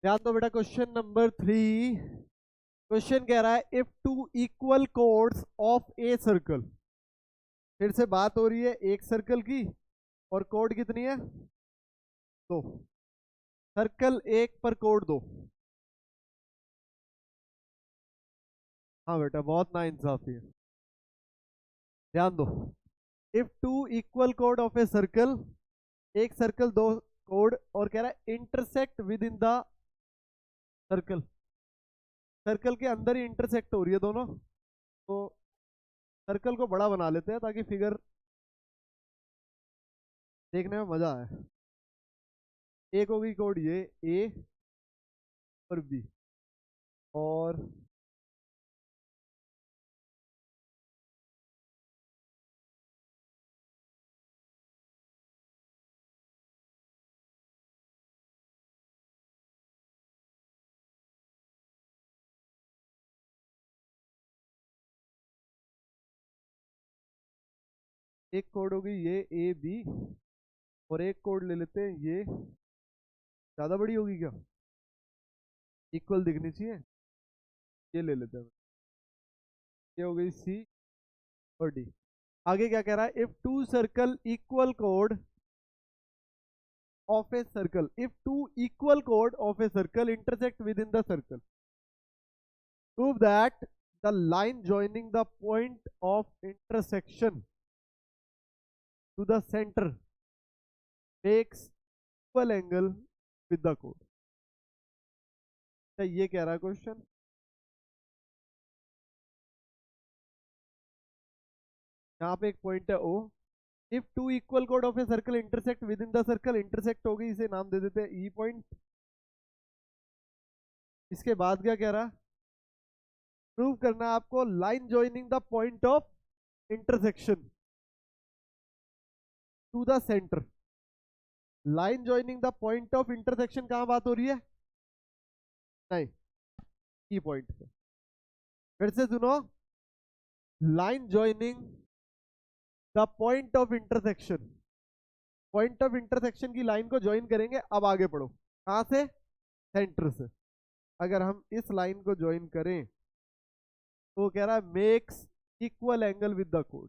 ध्यान दो बेटा, क्वेश्चन नंबर 3। क्वेश्चन कह रहा है if two equal codes of a circle. फिर से बात हो रही है एक सर्कल की, और कोड कितनी है? दो। सर्कल एक पर कोड दो। हाँ बेटा, बहुत नाइंसाफी है। ध्यान दो, इफ टू इक्वल कोड ऑफ ए सर्कल, एक सर्कल दो कोड, और कह रहा है intersect within the circle. Circle के अंदर ही इंटरसेक्ट हो रही है दोनों, तो सर्कल को बड़ा बना लेते हैं ताकि फिगर देखने में मजा आए। एक होगी कोड ये ए और बी, और एक कोड होगी ये ए बी, और एक कोड ले लेते हैं ये। ज्यादा बड़ी होगी क्या? इक्वल दिखनी चाहिए, ये ले लेते हैं। ये हो गई सी और डी। आगे क्या कह रहा है? इफ टू सर्कल इक्वल कोड of a circle, if two equal कोड of a circle intersect within the circle, prove that the line joining the point of intersection to the center makes equal angle with the chord। ये कह रहा है question. यहाँ पे एक point है O. If two equal कोड of a circle intersect within the circle, intersect हो गई, इसे नाम दे देते हैं ई पॉइंट। इसके बाद क्या कह रहा है? प्रूव करना है आपको line joining the point of intersection to the centre. Line joining the point of intersection कहां बात हो रही है? नहीं, ई पॉइंट पे। फिर से सुनो, line joining the point of intersection, point of intersection की लाइन को ज्वाइन करेंगे। अब आगे पढ़ो, कहां से? सेंटर से। अगर हम इस लाइन को ज्वाइन करें तो कह रहा है makes equal angle with the code.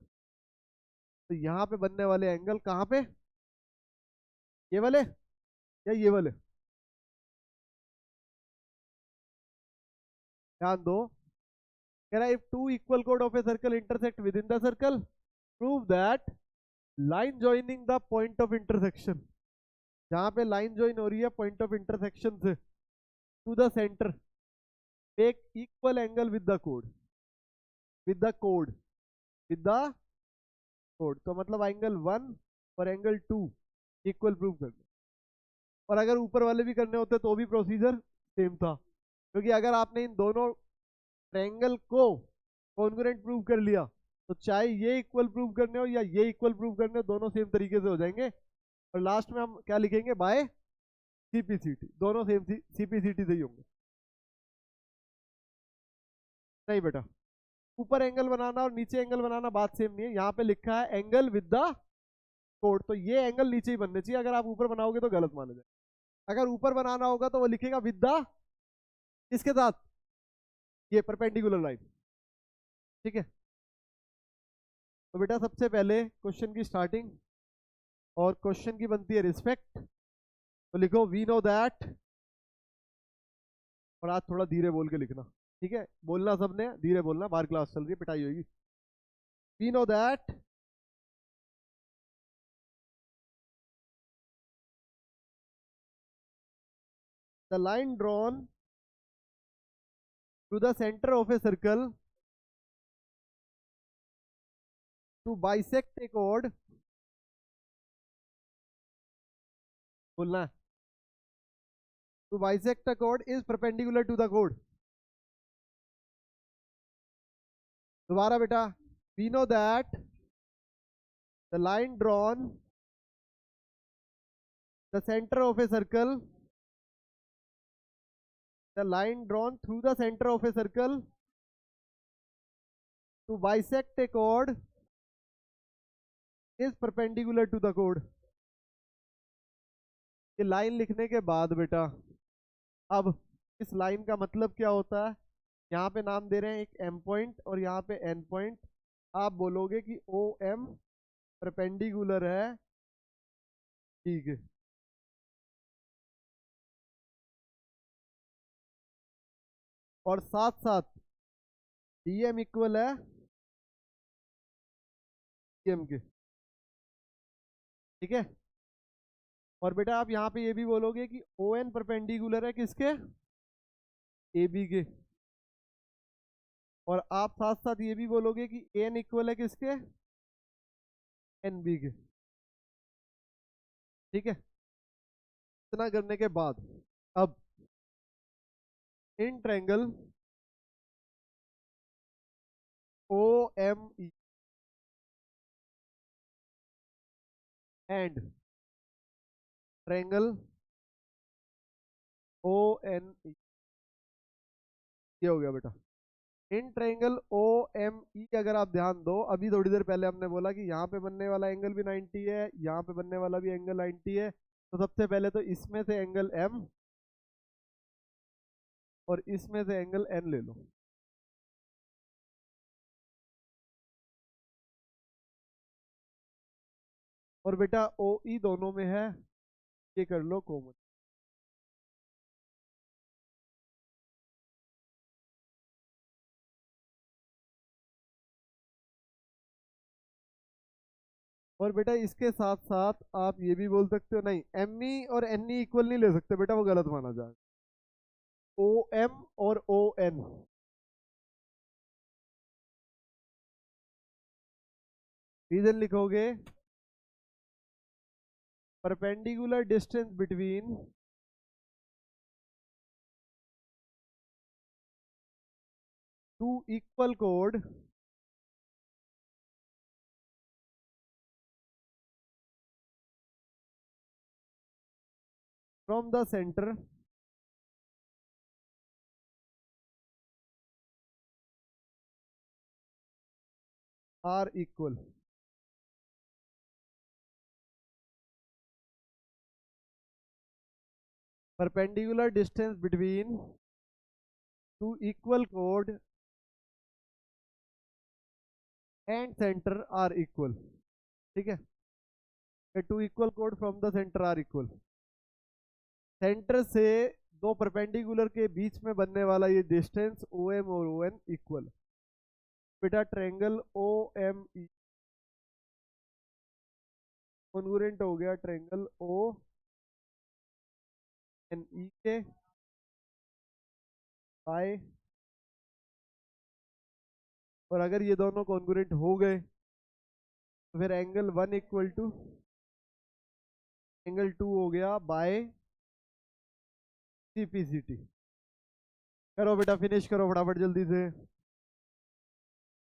तो यहां पे बनने वाले एंगल कहां पे? ये वाले या ये वाले? ध्यान दो, कह रहा है इफ टू इक्वल कोड of a circle intersect within the circle, prove that line joining the point of intersection, जहां पे लाइन ज्वाइन हो रही है पॉइंट ऑफ इंटरसेक्शन से, to the centre, take equal angle with the code, with the code, with the code. तो मतलब angle 1 और angle 2 equal prove करना। और अगर ऊपर वाले भी करने होते तो भी प्रोसीजर सेम था, क्योंकि अगर आपने इन दोनों ट्रायंगल को कॉन्ग्रुएंट प्रूव कर लिया तो चाहे ये इक्वल प्रूव करने हो या ये इक्वल प्रूव करने हो, दोनों सेम तरीके से हो जाएंगे। और लास्ट में हम क्या लिखेंगे? By CPCT. दोनों सेम सीपीसीटी से ही होंगे। नहीं बेटा, ऊपर एंगल बनाना और नीचे एंगल बनाना बात सेम नहीं है। यहाँ पे लिखा है एंगल विद द कोड, तो ये एंगल नीचे ही बनने चाहिए। अगर आप ऊपर बनाओगे तो गलत माना जाए। अगर ऊपर बनाना होगा तो वो लिखेगा विद द, इसके साथ, ये परपेंडिकुलर लाइन। ठीक है, तो बेटा सबसे पहले क्वेश्चन की स्टार्टिंग, और क्वेश्चन की बनती है रिस्पेक्ट। तो लिखो वी नो दैट, और आज थोड़ा धीरे बोल के लिखना, ठीक है? बोलना सबने धीरे बोलना, बाहर क्लास चल रही है, पिटाई होगी। We know that the line drawn to the centre of a circle to bisect a chord, बोलना है, to bisect a chord is perpendicular to the chord। दोबारा बेटा, we know that the line drawn the centre of a circle, the line drawn through the center of a circle to bisect a chord is perpendicular to the chord। ये line लिखने के बाद बेटा अब इस line का मतलब क्या होता है, यहाँ पे नाम दे रहे हैं एक एम पॉइंट और यहाँ पे एन पॉइंट। आप बोलोगे कि ओ एम परपेंडिकुलर है, ठीक है, और साथ साथ डी एम इक्वल है डी एम के, ठीक है। और बेटा आप यहाँ पे ये भी बोलोगे कि ओ एन परपेंडिकुलर है किसके, ए बी के। और आप साथ साथ ये भी बोलोगे कि एन इक्वल है किसके, एन बी के, ठीक है। इतना करने के बाद अब in triangle O M E and triangle O N E, ये हो गया बेटा। इन ट्रायंगल ओ एम ई अगर आप ध्यान दो, अभी थोड़ी देर पहले हमने बोला कि यहाँ पे बनने वाला एंगल भी 90 है, यहाँ पे बनने वाला भी एंगल 90 है। तो सबसे पहले तो इसमें से एंगल एम और इसमें से एंगल एन ले लो। और बेटा ओ ई दोनों में है, ये कर लो कॉमन। और बेटा इसके साथ साथ आप ये भी बोल सकते हो, नहीं एम ई और एन ई इक्वल नहीं ले सकते बेटा, वो गलत माना जाए। ओ एम और ओ एन, रीजन लिखोगे perpendicular distance between two equal कोड from the centre are equal. perpendicular distance between two equal chord and center are equal, ठीक है। टू इक्वल कोड from the centre are equal, centre से दो perpendicular के बीच में बनने वाला ये डिस्टेंस ओ एम और ओ एन इक्वल। बेटा triangle O M E congruent हो गया ट्रायंगल ओ एन ई के बाय, और अगर ये दोनों कॉन्ग्रुएंट हो गए तो फिर angle one equal to angle two हो गया बाय सीपीसीटी। करो बेटा फिनिश करो फटाफट जल्दी से।